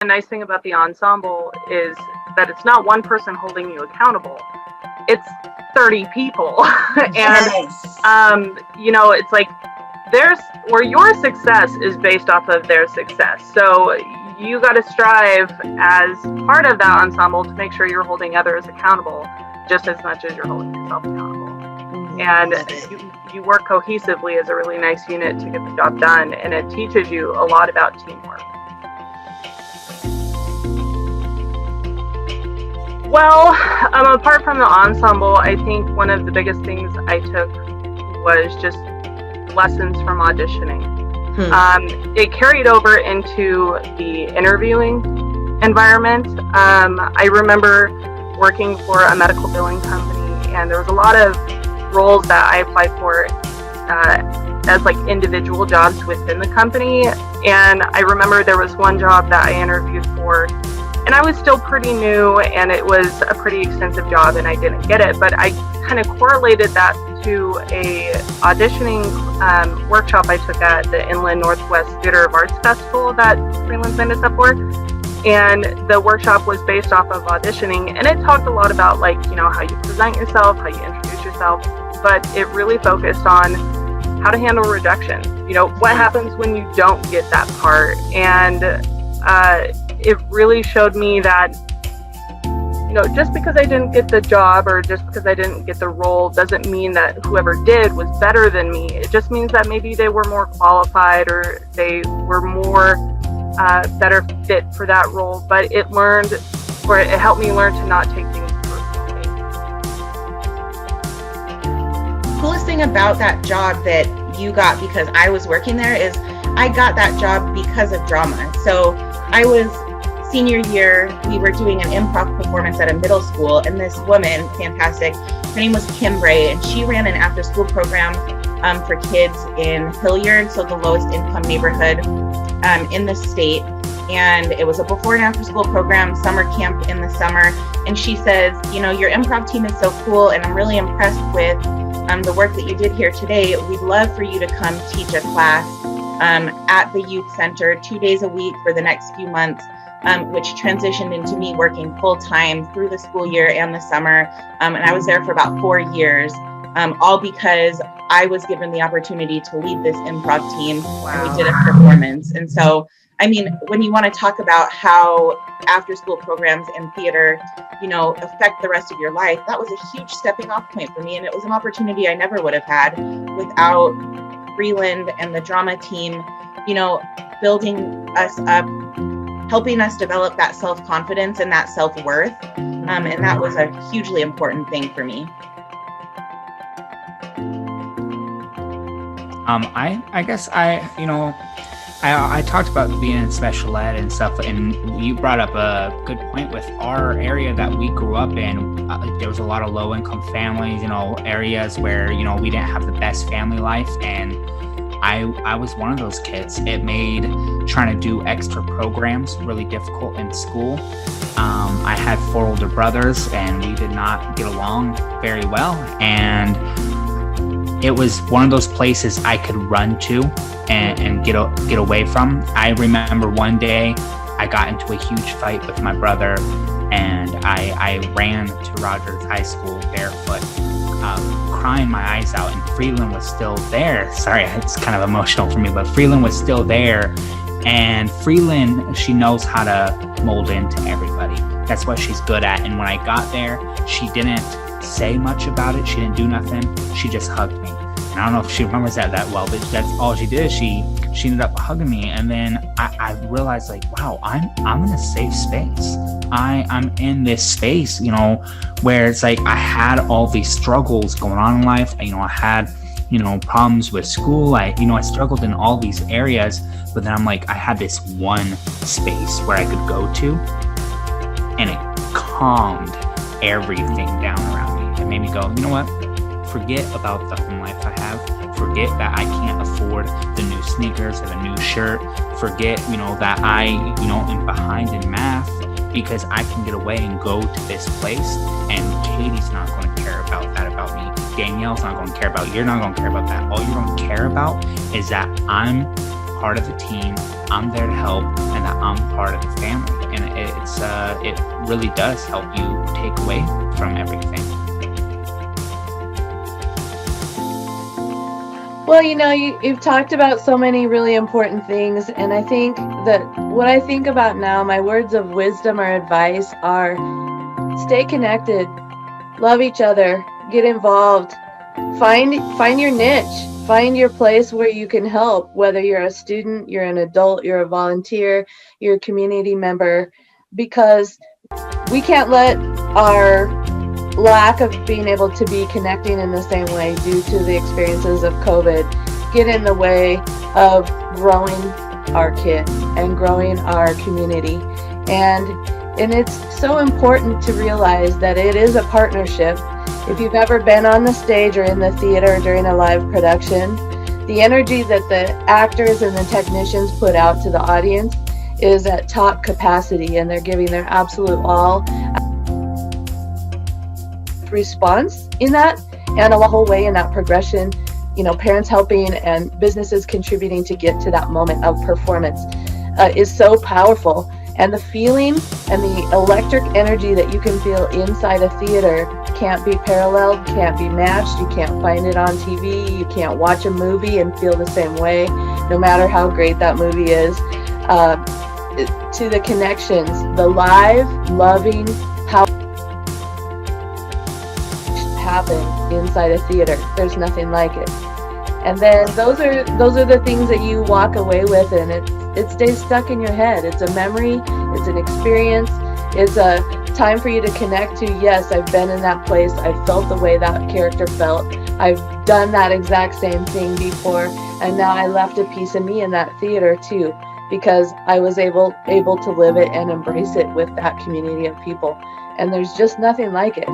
The nice thing about the ensemble is that it's not one person holding you accountable. It's 30 people. And, it's like your success is based off of their success. So you got to strive as part of that ensemble to make sure you're holding others accountable just as much as you're holding yourself accountable. And you work cohesively as a really nice unit to get the job done, and it teaches you a lot about teamwork. Well, apart from the ensemble, I think one of the biggest things I took was just lessons from auditioning. It carried over into the interviewing environment. I remember working for a medical billing company, and there was a lot of roles that I applied for as like individual jobs within the company. And I remember there was one job that I interviewed for, and I was still pretty new, and it was a pretty extensive job, and I didn't get it. But I kind of correlated that to a auditioning workshop I took at the Inland Northwest Theater of Arts Festival that Freeland signed us up for. And the workshop was based off of auditioning, and it talked a lot about how you present yourself, how you introduce yourself, but it really focused on how to handle rejection. What happens when you don't get that part? And it really showed me that, just because I didn't get the job or just because I didn't get the role doesn't mean that whoever did was better than me. It just means that maybe they were more qualified or they were more better fit for that role. But it helped me learn to not take things personally. Coolest thing about that job that you got, because I was working there, is I got that job because of drama. So I was senior year, we were doing an improv performance at a middle school, and this woman, fantastic, her name was Kim Bray, and she ran an after-school program for kids in Hilliard, so the lowest income neighborhood in the state. And it was a before and after school program, summer camp in the summer. And she says, your improv team is so cool, and I'm really impressed with the work that you did here today. We'd love for you to come teach a class at the youth center 2 days a week for the next few months, which transitioned into me working full-time through the school year and the summer. And I was there for about 4 years, all because I was given the opportunity to lead this improv team. Wow. And we did a performance. And so, when you want to talk about how after-school programs and theater, affect the rest of your life, that was a huge stepping off point for me. And it was an opportunity I never would have had without Freeland and the drama team, building us up, helping us develop that self-confidence and that self-worth. And that was a hugely important thing for me. I guess I talked about being in special ed and stuff, and you brought up a good point with our area that we grew up in. There was a lot of low-income families, areas where, we didn't have the best family life, and I was one of those kids. It made trying to do extra programs really difficult in school. I had 4 older brothers, and we did not get along very well, and it was one of those places I could run to and get away from. I remember one day I got into a huge fight with my brother, and I ran to Rogers High School barefoot, crying my eyes out, and Freeland was still there. Sorry, it's kind of emotional for me, but Freeland was still there. And Freeland, she knows how to mold into everybody. That's what she's good at. And when I got there, she didn't say much about it. She didn't do nothing. She just hugged me. And I don't know if she remembers that well, but that's all she did. She ended up hugging me. And then I realized, wow, I'm in a safe space. I'm in this space, where it's like I had all these struggles going on in life. I had, problems with school. I struggled in all these areas, but then I had this one space where I could go to, and it calmed everything down around me. It made me go, you know what? Forget about the home life I have. Forget that I can't afford the new sneakers or the new shirt. Forget, that I, am behind in math, because I can get away and go to this place, and Katie's not going to care about that about me. Danielle's not going to care about, you're not going to care about that. All you're going to care about is that I'm part of the team, I'm there to help, and that I'm part of the family. And it really does help you take away from everything. Well, you've talked about so many really important things, and I think that what I think about now, my words of wisdom or advice are: stay connected, love each other, get involved, find your niche, find your place where you can help, whether you're a student, you're an adult, you're a volunteer, you're a community member, because we can't let our lack of being able to be connecting in the same way due to the experiences of COVID get in the way of growing our kid and growing our community. And it's so important to realize that it is a partnership. If you've ever been on the stage or in the theater during a live production, the energy that the actors and the technicians put out to the audience is at top capacity, and they're giving their absolute all response in that, and a whole way in that progression, parents helping and businesses contributing to get to that moment of performance is so powerful. And the feeling and the electric energy that you can feel inside a theater can't be paralleled, can't be matched. You can't find it on TV. You can't watch a movie and feel the same way, no matter how great that movie is. To the connections, the live, loving, happen inside a theater. There's nothing like it. And then those are the things that you walk away with, and it stays stuck in your head. It's a memory, it's an experience, it's a time for you to connect to. Yes, I've been in that place. I've felt the way that character felt. I've done that exact same thing before, and now I left a piece of me in that theater too, because I was able to live it and embrace it with that community of people. And there's just nothing like it.